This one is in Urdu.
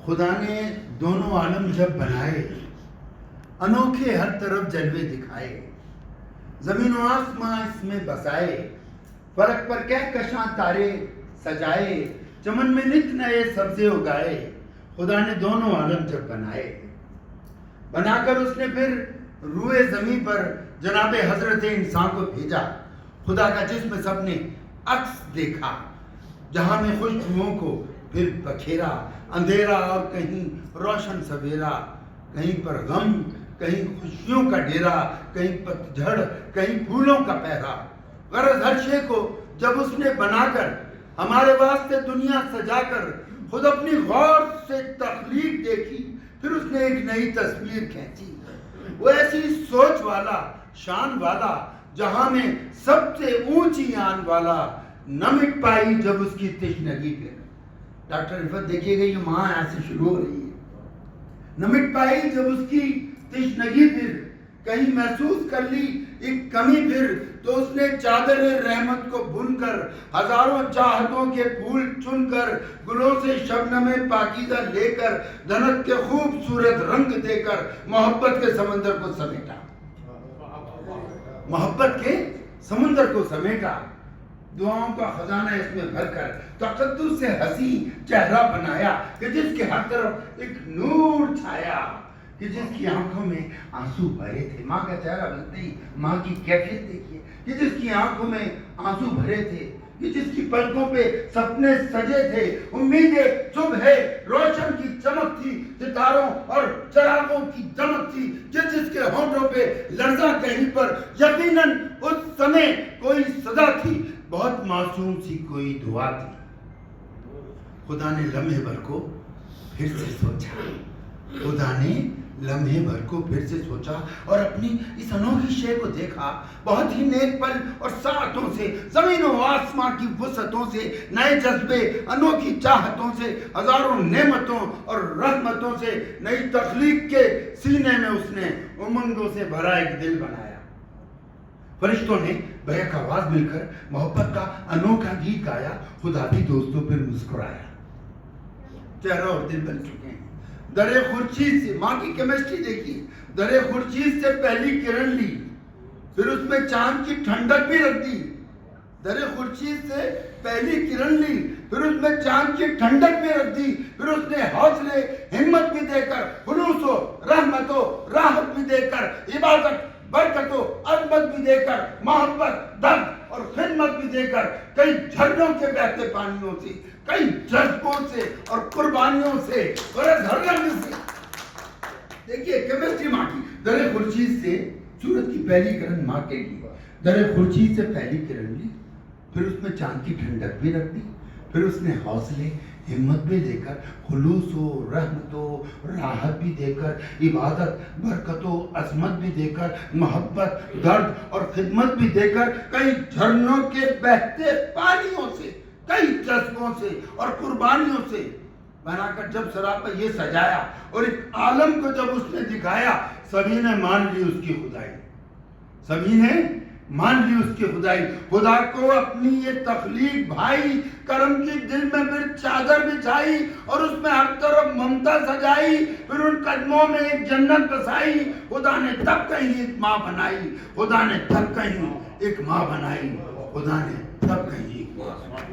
خدا نے دونوں عالم جب بنائے، انوکھے ہر طرف جلوے دکھائے، زمین و آسماں اس میں بسائے، فلک پر کہکشاں تارے سجائے، چمن میں نت نئے سبزے اگائے، خدا نے دونوں عالم جب بنائے، بنا کر اس نے پھر روئے زمین پر جناب حضرت انسان کو بھیجا۔ خدا کا جسم سب نے عکس دیکھا، جہاں میں خوشبوؤں کو پھر بکھیرا، اندھیرا اور کہیں روشن سویرا، کہیں پر غم، کہیں خوشیوں کا ڈیرا، کہیں پتجھڑ، کہیں پھولوں کا پہرا۔ غرض ہر شے کو جب اس نے بنا کر ہمارے واسطے دنیا سجا کر خود اپنی غور سے تخلیق دیکھی، پھر اس نے ایک نئی تصویر کھینچی، وہ ایسی سوچ والا، شان والا، جہاں میں سب سے اونچی آن والا، نہ مٹ پائی جب اس کی تشنگی پھر۔ ڈاکٹر رفعت دیکھیے گا یہ ماں ایسے شروع ہو رہی ہے، نہ مٹ پائی جب اس کی تشنگی پھر، کہیں محسوس کر لی ایک کمی پھر، تو اس نے چادر رحمت کو بن کر، ہزاروں چاہتوں کے پھول چن کر، گلوں سے شبنم پاکیزہ لے کر، دھنک کے خوبصورت رنگ دے کر، محبت کے سمندر کو سمیٹا، محبت کے سمندر کو سمیٹا، دعاؤں کا خزانہ اس میں بھر کر تقدس سے حسین چہرہ بنایا، کہ جس کے ہر طرف ایک نور چھایا، کہ جس کی آنکھوں میں آنسو بھرے تھے۔ ماں کا چہرہ بنتے ہی ماں کی کیفیت دیکھیے، کہ جس کی آنکھوں میں آنسو بھرے تھے، کہ جس کی پلکوں پہ سپنے سجے تھے، امیدیں صبح روشن کی چمک تھی، ستاروں اور چراغوں کی دمک تھی، کہ جس کے ہونٹوں پہ لرزہ کہیں پر یقیناً اس سمے کوئی صدا تھی، بہت معصوم سی کوئی دعا تھی۔ خدا نے لمحے بھر کو پھر سے سوچا، خدا نے لمحے بھر کو پھر سے سوچا اور اپنی اس انوکھی شے کو دیکھا، بہت ہی نیک پل اور ساعتوں سے، زمین و آسمان کی وسعتوں سے، نئے جذبے، انوکھی چاہتوں سے، ہزاروں نعمتوں اور رحمتوں سے، نئی تخلیق کے سینے میں اس نے امنگوں سے بھرا ایک دل بنایا۔ فرشتوں نے بیک آواز مل کر محبت کا انوکھا گیت گایا، خدا بھی دوستوں پر مسکرایا۔ چہرہ اور دل بن چکے ہیں۔ درے خورشید سے، ماں کی کیمسٹری دیکھیے، درے خورشید سے پہلی کرن لی، پھر اس میں چاند کی ٹھنڈک بھی رکھ دی۔ درے خورشید سے پہلی کرن لی، پھر اس میں چاند کی ٹھنڈک بھی رکھ دی، پھر اس نے حوصلے ہمت بھی دے کر، خلوص و رحمت و راحت بھی دے کر، عبادت برکت و عظمت بھی دے کر، محبت درد اور خدمت بھی دے کر، کئی جھرنوں کے بہتے پانیوں سے، کئی جذبوں سے اور قربانیوں سے اور ہر رنگ سے۔ دیکھیے کیمسٹری ماں کی، درے خورشید سے سورج کی پہلی کرن ماں کے لیے، درے خورشید سے پہلی کرن لی، پھر اس میں چاند کی ٹھنڈک بھی رکھ دی، پھر اس نے حوصلے ہمت بھی دے کر، خلوص و رحمت و راحت بھی دے کر، عبادت برکت و عظمت بھی دے کر، محبت درد اور خدمت بھی دے کر، کئی جھرنوں کے بہتے پانیوں سے، کئی جذبوں سے اور قربانیوں سے بنا کر جب سراپا یہ سجایا اور ایک عالم کو جب اس نے دکھایا، سبھی نے مان لی اس کی خدائی، سبھی نے مان لی اس کی خدائی۔ خدا کو اپنی یہ تخلیق بھائی، کرم کی دل میں پھر چادر بچھائی اور اس میں ہر طرف ممتا سجائی، پھر ان قدموں میں ایک جنت بسائی۔ خدا نے تب کہیں ایک ماں بنائی، خدا نے تب کہیں ایک ماں بنائی، خدا نے تب کہیں ایک ماں بنائی۔